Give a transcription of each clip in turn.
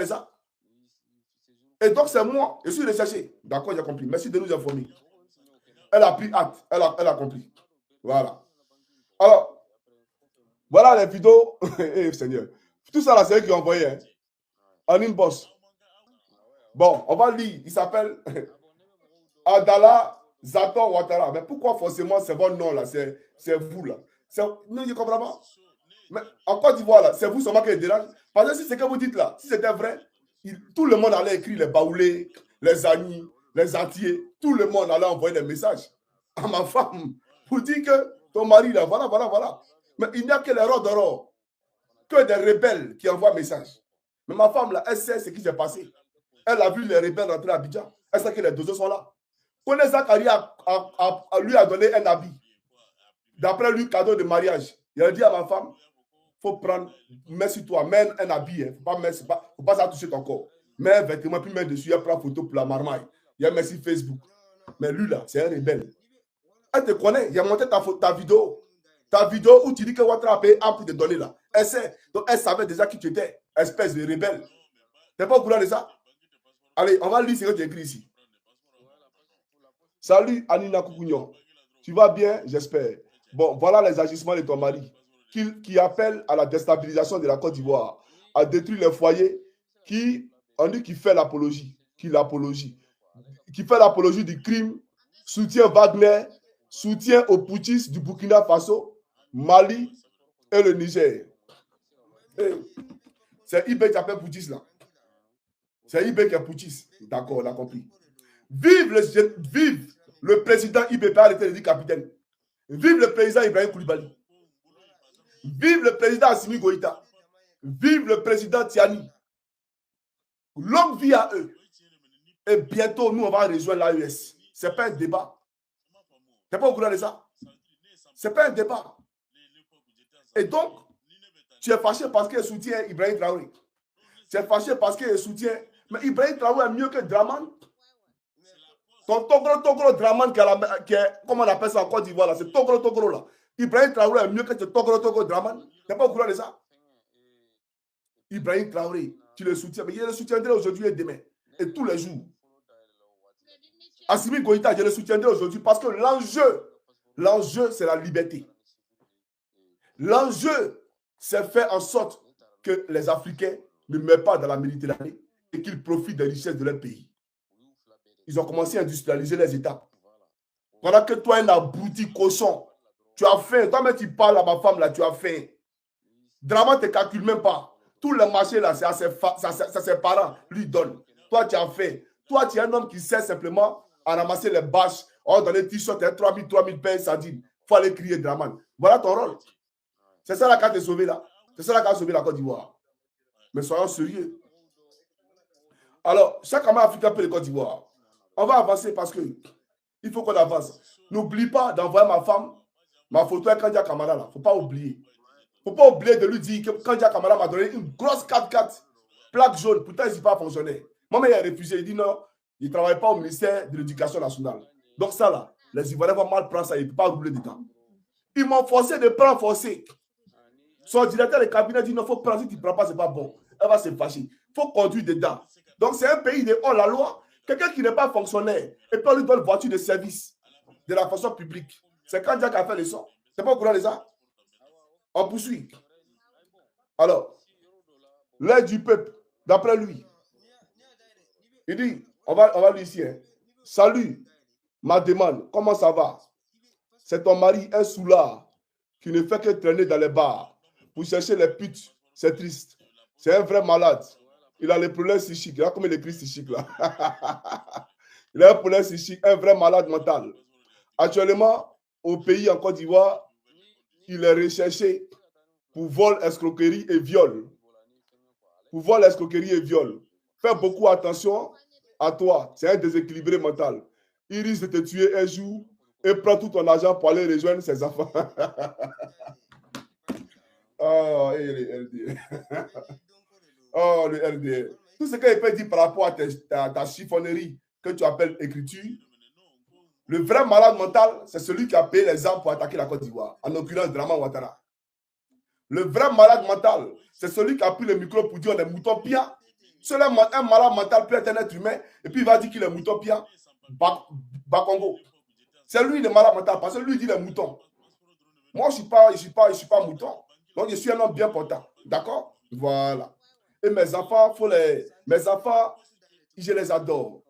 comprenez ça? Et donc, c'est moi. Je suis recherché. D'accord, j'ai compris. Merci de nous informer. Elle a pris acte. Elle a compris. Voilà. Alors, voilà les vidéos. Eh, Seigneur. Tout ça, là, c'est eux qui ont envoyé. Hein, en inbox. Bon, on va lire. Il s'appelle Adala Zato Ouattara. Mais pourquoi forcément c'est votre nom, là? C'est vous, là. Non, je ne comprends pas. Mais en Côte d'Ivoire, là, c'est vous seulement qui est dérange. Parce que si c'est ce que vous dites là, si c'était vrai, tout le monde allait écrire les baoulés, les amis, les entiers. Tout le monde allait envoyer des messages à ma femme pour dire que ton mari, là, voilà. Mais il n'y a que les rois d'or, que des rebelles qui envoient message. Mais ma femme, là, elle sait ce qui s'est passé. Elle a vu les rebelles rentrer à Abidjan. Elle sait que les doses sont là. Connaît Zachary lui a donné un habit. D'après lui, cadeau de mariage. Il a dit à ma femme, faut prendre, mets sur toi, mets un habit. Il ne faut pas ça toucher ton corps. Mets un vêtement, puis mets dessus, il prend photo pour la marmaille. Il a mis sur Facebook. Mais lui, là, c'est un rebelle. Elle te connaît. Il a monté ta vidéo. Ta vidéo où tu dis que Ouattara a payé un pour te donner là. Elle sait. Donc, elle savait déjà qui tu étais. Espèce de rebelle. Tu n'es pas au courant de ça? Allez, on va lire ce que tu écris ici. Salut Anina Koukounion. Tu vas bien, j'espère. Bon, voilà les agissements de ton mari qui appelle à la déstabilisation de la Côte d'Ivoire, à détruire les foyers, on dit qu'il fait l'apologie, qui fait l'apologie du crime, soutient Wagner, soutient aux putschistes du Burkina Faso, Mali et le Niger. C'est IB qui appelle putschiste là. C'est IB qui est putschiste. D'accord, on a compris. Vive le président IBP, arrêtez de dire capitaine. Vive le président Ibrahim Koulibaly. Vive le président Assimi Goïta. Vive le président Tiani. Longue vie à eux. Et bientôt, nous, on va rejoindre l'AES. Ce n'est pas un débat. Tu n'es pas au courant de ça? Ce n'est pas un débat. Et donc, tu es fâché parce qu'il soutient Ibrahim Traoré. Tu es fâché parce qu'il soutient... Mais Ibrahim Traoré est mieux que Draman. Ton Togro Draman qui est, comment on appelle ça en Côte d'Ivoire, c'est Togro là. Ibrahim Traoré est mieux que ce Togro Draman. Tu n'es pas au courant de ça? Ibrahim Traoré, tu le soutiens, mais je le soutiendrai aujourd'hui et demain. Et tous les jours. Assimi Goïta, je le soutiendrai aujourd'hui parce que l'enjeu, c'est la liberté. L'enjeu, c'est faire en sorte que les Africains ne meurent pas dans la Méditerranée et qu'ils profitent des richesses de leur pays. Ils ont commencé à industrialiser les États. Pendant que toi, un abruti cochon, tu as faim. Toi-même, tu parles à ma femme, là, tu as faim. Drama ne te calcule même pas. Tout le marché, là, c'est à ses parents, lui donne. Toi, tu as faim. Toi, tu es un homme qui sait simplement à ramasser les bâches, dans les t-shirts, 3000 pains, ça dit, il faut aller crier Draman. Voilà ton rôle. C'est ça la carte est sauvée, là. C'est ça la carte sauvée la Côte d'Ivoire. Mais soyons sérieux. Alors, chaque homme africain peut le Côte d'Ivoire. On va avancer parce que il faut qu'on avance. N'oublie pas d'envoyer ma femme, ma photo avec Kandia Kamara là. Il ne faut pas oublier. Il ne faut pas oublier de lui dire que Kandia Kamara m'a donné une grosse 4x4, plaque jaune. Pourtant, il n'est pas fonctionné. Moi-même, il a refusé. Il dit non, il ne travaille pas au ministère de l'Éducation nationale. Donc ça là, les Ivoiriens vont mal prendre ça. Il ne peut pas rouler dedans. Ils m'ont forcé de prendre forcé. Son directeur de cabinet dit non, il faut prendre. Si tu ne prends pas, ce n'est pas bon. Elle va se fâcher. Il faut conduire dedans. Donc c'est un pays de hors-la-loi. Quelqu'un qui n'est pas fonctionnaire, et puis on lui donne une voiture de service de la fonction publique. C'est quand Dieu qui a fait les sons. C'est pas au courant de ça? On poursuit. Alors, l'aide du peuple, d'après lui, il dit, on va lui ici. Hein. Salut, ma demande, comment ça va? C'est ton mari, un soulard, qui ne fait que traîner dans les bars pour chercher les putes. C'est triste. C'est un vrai malade. Il a les problèmes psychiques. Il a comme il écrit psychique là. Il a un problème psychique, un vrai malade mental. Actuellement, au pays en Côte d'Ivoire, il est recherché pour vol, escroquerie et viol. Pour vol, escroquerie et viol. Fais beaucoup attention à toi. C'est un déséquilibré mental. Il risque de te tuer un jour et prend tout ton argent pour aller rejoindre ses enfants. Oh, et le LD. Oh, le LD. Tout ce qu'il peut dire par rapport à ta chiffonnerie que tu appelles écriture, le vrai malade mental, c'est celui qui a payé les armes pour attaquer la Côte d'Ivoire, en l'occurrence Draman Ouattara. Le vrai malade mental, c'est celui qui a pris le micro pour dire on est moutons pia. Seul un malade mental peut être un être humain et puis il va dire qu'il est mouton pia, Bakongo. C'est lui le malade mental parce que lui dit les moutons. Moi, je ne suis pas mouton. Donc, je suis un homme bien portant. D'accord? Voilà. Et mes enfants, je les adore.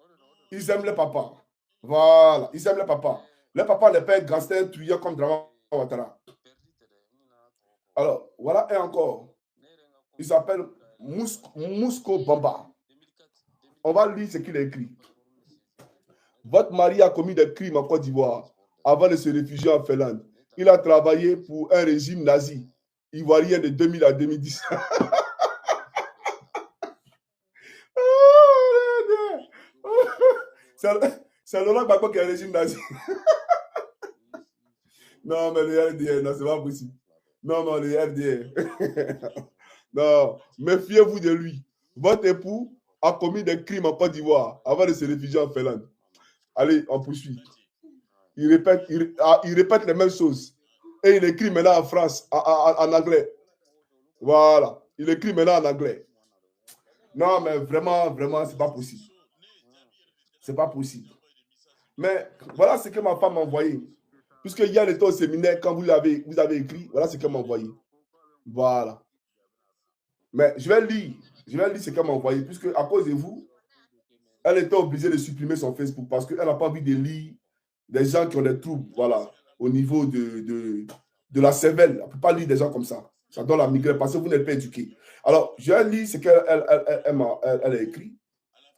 Ils aiment le papa. Voilà. Ils aiment le papa. Le papa n'est pas un gangster tuyau comme Draman Ouattara. Alors, voilà et encore. Il s'appelle Mousko Bamba. On va lire ce qu'il a écrit. Votre mari a commis des crimes en Côte d'Ivoire avant de se réfugier en Finlande. Il a travaillé pour un régime nazi ivoirien de 2000 à 2010. C'est Laurent Gbagbo qui est un régime nazi. Non, mais le RDR, non, c'est pas possible. Non, le RDR. Non, méfiez-vous de lui. Votre époux a commis des crimes en Côte d'Ivoire avant de se réfugier en Finlande. Allez, on poursuit. Il répète les mêmes choses. Et il écrit maintenant en France, en anglais. Voilà. Il écrit maintenant en anglais. Non, mais vraiment, c'est pas possible. C'est pas possible. Mais voilà ce que ma femme m'a envoyé. Puisque hier, elle était au séminaire, quand vous avez écrit, voilà ce qu'elle m'a envoyé. Voilà. Mais je vais lire ce qu'elle m'a envoyé, puisque à cause de vous, elle était obligée de supprimer son Facebook parce qu'elle n'a pas envie de lire des gens qui ont des troubles, voilà, au niveau de la cervelle. Elle ne peut pas lire des gens comme ça. Ça donne la migraine parce que vous n'êtes pas éduqué. Alors, je vais lire ce qu'elle a écrit.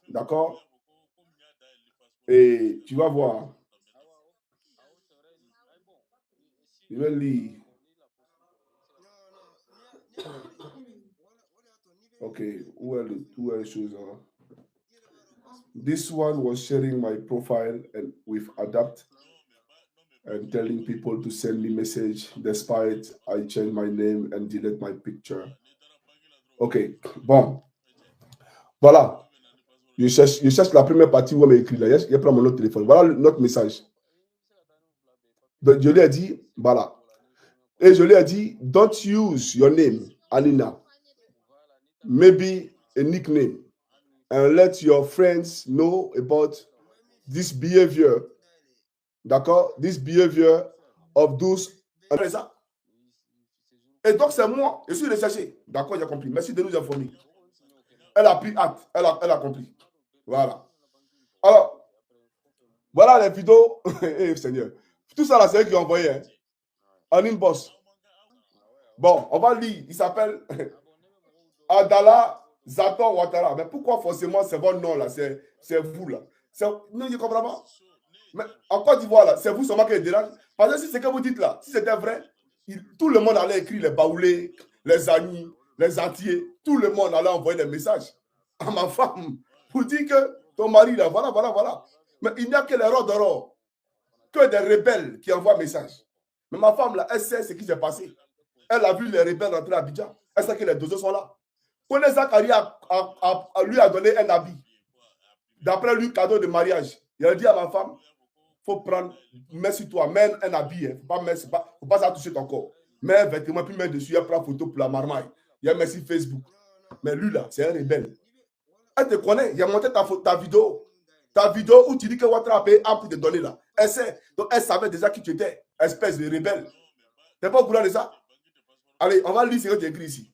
D'accord? Et tu vas voir. Je vais lire. Ok, où est les choses? Hein? This one was sharing my profile and with Adapt and telling people to send me message despite I change my name and delete my picture. Ok, bon. Voilà. Je cherche la première partie où elle m'a écrit là. Je prends mon autre téléphone. Voilà notre message. Donc, je lui ai dit, voilà. Et je lui ai dit, don't use your name, Alina. Maybe a nickname. And let your friends know about this behavior. D'accord? This behavior of those. Et donc, c'est moi. Je suis recherché. D'accord, j'ai compris. Merci de nous informer. Elle a pris acte. Elle a compris. Voilà. Alors, voilà les vidéos. Eh, Seigneur. Tout ça, là, c'est eux qui ont envoyé. Hein? En inbox. Bon, on va lire. Il s'appelle Adala Zato Ouattara. Mais pourquoi forcément c'est votre nom là? C'est vous là. Non, je ne comprends pas. Mais en Côte d'Ivoire, là, c'est vous seulement qui est dérange. Parce que si c'est ce que vous dites là, si c'était vrai, tout le monde allait écrire les baoulés, les amis, les entiers. Tout le monde allait envoyer des messages à ma femme pour dire que ton mari là, voilà. Mais il n'y a que les rois d'or, que des rebelles qui envoient message. Mais ma femme là, elle sait ce qui s'est passé. Elle a vu les rebelles rentrer à Abidjan. Elle sait que les doseurs sont là. Connaît Zachary lui a donné un habit. D'après lui, cadeau de mariage. Il a dit à ma femme, il faut prendre, mets sur toi, mets un habit. Il ne faut pas ça toucher ton corps. Mets un vêtement, puis mets dessus, il prend photo pour la marmaille. Il a mis sur Facebook. Mais lui là, c'est un rebelle. Elle te connaît, il a monté ta vidéo. Ta vidéo où tu dis que Ouattara a payé un pour te donner là. Elle sait. Donc elle savait déjà qui tu étais. Espèce de rebelle. Tu n'es pas au courant de ça? Allez, on va lire ce que tu as écrit ici.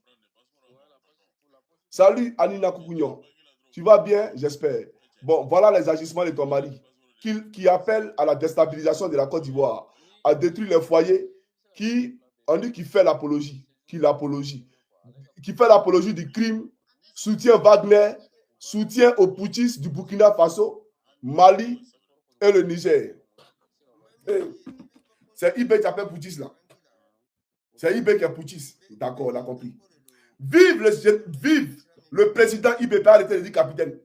Salut Anina Koukounion. Tu vas bien, j'espère. Bon, voilà les agissements de ton mari qui appelle à la déstabilisation de la Côte d'Ivoire, à détruire les foyers, on dit qu'il fait l'apologie, qui fait l'apologie du crime, soutient Wagner, soutient aux putschistes du Burkina Faso, Mali et le Niger. C'est Ibé qui appelle putschiste là. C'est Ibé qui est putschiste. D'accord, on a compris. Vive le président Ibé, pas arrêter de dire capitaine.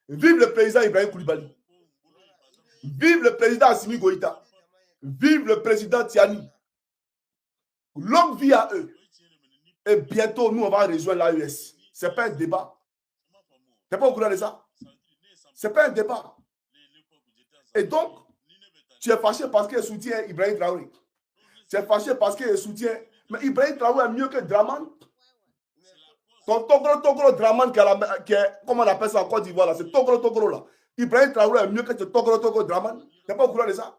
Vive le président Ibrahim Koulibaly. Vive le président Assimi Goïta. Vive le président Tiani. Longue vie à eux. Et bientôt, nous, on va rejoindre l'AES. Ce n'est pas un débat. Tu n'es pas au courant de ça? Ce n'est pas un débat. Et donc, tu es fâché parce qu'il soutient Ibrahim Traoré. Tu es fâché parce qu'il soutient... Mais Ibrahim Traoré est mieux que Draman. Ton Togro Draman qui est, comment on appelle ça en Côte d'Ivoire là, c'est Togro là. Ibrahim Traoré est mieux que ce Togro Draman. Tu n'es pas au courant de ça?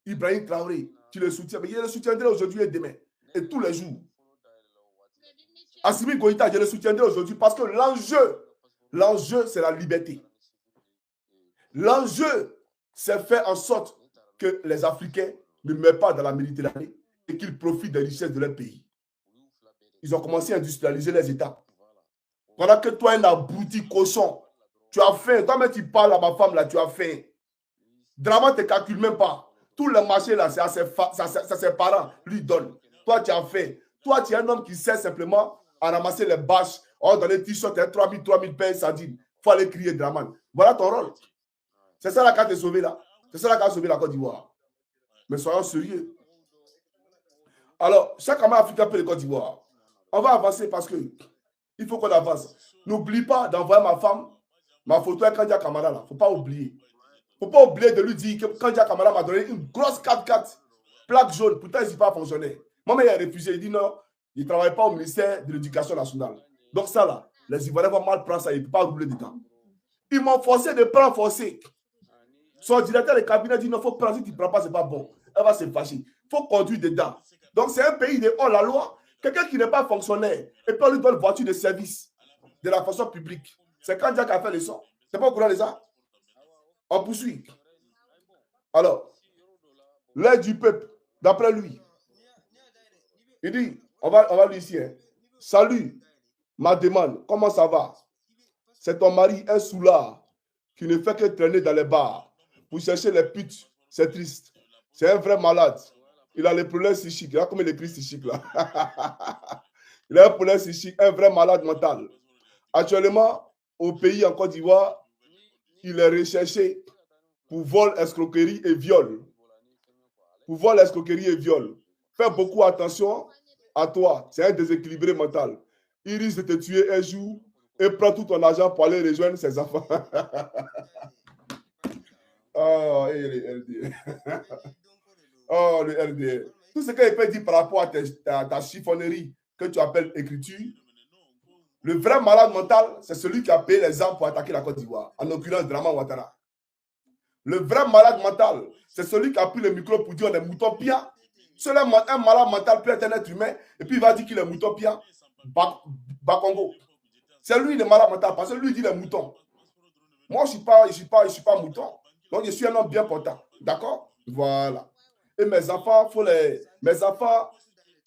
Ibrahim Traoré, tu le soutiens, mais il le soutiendrai aujourd'hui et demain, et tous les jours. Assimi Goïta, je le soutiendrai aujourd'hui parce que l'enjeu, c'est la liberté. L'enjeu, c'est faire en sorte que les Africains ne meurent pas dans la Méditerranée et qu'ils profitent des richesses de leur pays. Ils ont commencé à industrialiser les États. Pendant que toi, un abruti cochon, tu as faim. Toi-même, tu parles à ma femme, là, tu as faim. Drama ne te calcule même pas. Tout le marché, là, c'est à ses parents, lui donne. Toi, tu as faim. Toi, tu es un homme qui sert simplement à ramasser les bâches, dans les t-shirts, 3000 pains, sardines. Il faut aller crier Draman. Voilà ton rôle. C'est ça la carte est sauvée là. C'est ça la carte sauvée la Côte d'Ivoire. Mais soyons sérieux. Alors, chaque homme africain peut le Côte d'Ivoire. On va avancer parce que il faut qu'on avance. N'oublie pas d'envoyer ma femme, ma photo avec Kandia Kamara là. Il ne faut pas oublier. Il ne faut pas oublier de lui dire que Kandia Kamara m'a donné une grosse 4x4 plaque jaune. Pourtant, il n'a pas fonctionné. Moi, il a refusé. Il dit non, il ne travaille pas au ministère de l'Éducation nationale. Donc ça là, les Ivoiriens vont mal prendre ça. Il ne peut pas rouler dedans. Ils m'ont forcé de prendre forcé. Son directeur de cabinet dit non, il faut prendre. Si tu ne prends pas, ce n'est pas bon. Elle va se fâcher. Il faut conduire dedans. Donc c'est un pays de hors la loi. Quelqu'un qui n'est pas fonctionnaire et puis on lui donne une voiture de service de la fonction publique. C'est quand Dieu qui a fait le son. C'est pas au courant de ça? On poursuit. Alors, l'aide du peuple, d'après lui, il dit, on va lui ici. Hein. Salut, ma demande, comment ça va? C'est ton mari, un soulard, qui ne fait que traîner dans les bars pour chercher les putes. C'est triste. C'est un vrai malade. Il a les problèmes psychiques. Regarde comme il écrit psychique là. Il a un problème psychique, un vrai malade mental. Actuellement, au pays en Côte d'Ivoire, il est recherché pour vol, escroquerie et viol. Pour vol, escroquerie et viol. Fais beaucoup attention à toi. C'est un déséquilibré mental. Il risque de te tuer un jour et prend tout ton argent pour aller rejoindre ses enfants. Oh, et le RDA. Oh, le RDA. Tout ce qu'il peut dire par rapport à ta chiffonnerie que tu appelles écriture, le vrai malade mental, c'est celui qui a payé les armes pour attaquer la Côte d'Ivoire, en l'occurrence Draman Ouattara. Le vrai malade mental, c'est celui qui a pris le micro pour dire on est mouton pia. Seul un malade mental peut être un être humain et puis il va dire qu'il est mouton pia. Bakongo. C'est lui le malade mental parce que lui dit les moutons. Moi, je ne suis pas mouton. Donc, je suis un homme bien portant. D'accord? Voilà. Et mes enfants,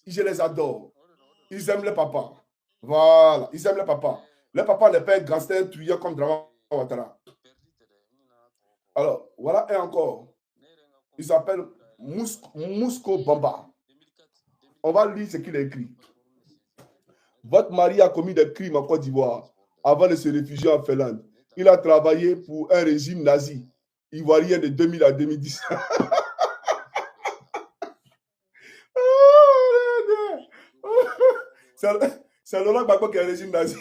je les adore. Ils aiment le papa. Voilà. Ils aiment le papa. Le papa n'est pas un gangster tuyau comme Draman Ouattara. Alors, voilà et encore. Il s'appelle Mousko Bamba. On va lire ce qu'il a écrit. Votre mari a commis des crimes en Côte d'Ivoire avant de se réfugier en Finlande. Il a travaillé pour un régime nazi ivoirien de 2000 à 2010. C'est Laurent Gbagbo qui est un régime nazi.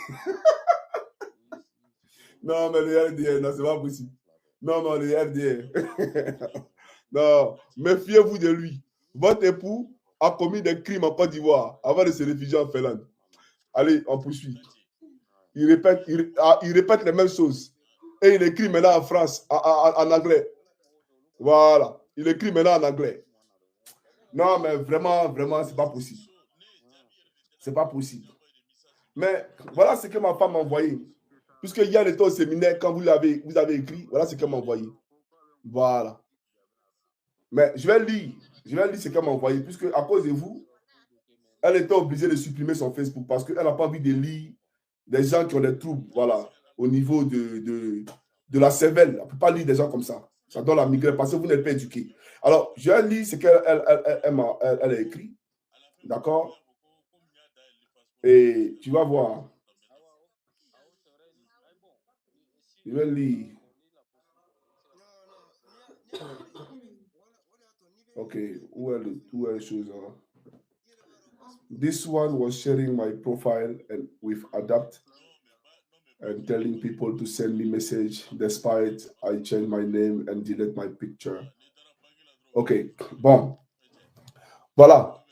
Non, mais le RDA, non, c'est pas possible. Non, le RDA. Non, méfiez-vous de lui. Votre époux a commis des crimes en Côte d'Ivoire avant de se réfugier en Finlande. Allez, on poursuit. Il répète les mêmes choses. Et il écrit maintenant en France, en anglais. Voilà. Il écrit maintenant en anglais. Non, mais vraiment, c'est pas possible. C'est pas possible. Mais voilà ce que ma femme m'a envoyé. Puisque hier, elle était au séminaire, quand vous avez écrit, voilà ce qu'elle m'a envoyé. Voilà. Mais je vais lire ce qu'elle m'a envoyé, puisque à cause de vous, elle était obligée de supprimer son Facebook parce qu'elle n'a pas envie de lire des gens qui ont des troubles, voilà, au niveau de la cervelle. Elle ne peut pas lire des gens comme ça. Ça donne la migraine parce que vous n'êtes pas éduqué. Alors, je vais lire ce qu'elle a écrit. D'accord? Et tu vas voir. Je vais lire. Ok, où est les choses? This one was sharing my profile and with Adapt and telling people to send me message despite I change my name and delete my picture. Ok, bon. Voilà.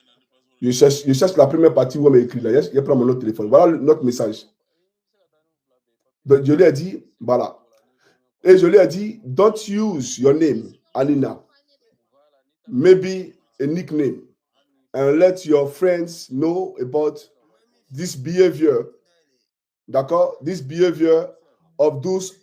Je cherche la première partie où on m'a écrit là. Je prends mon autre téléphone. Voilà notre message. Donc, je lui ai dit, voilà. Et je lui ai dit, don't use your name, Anina. Maybe a nickname. And let your friends know about this behavior. D'accord? This behavior of those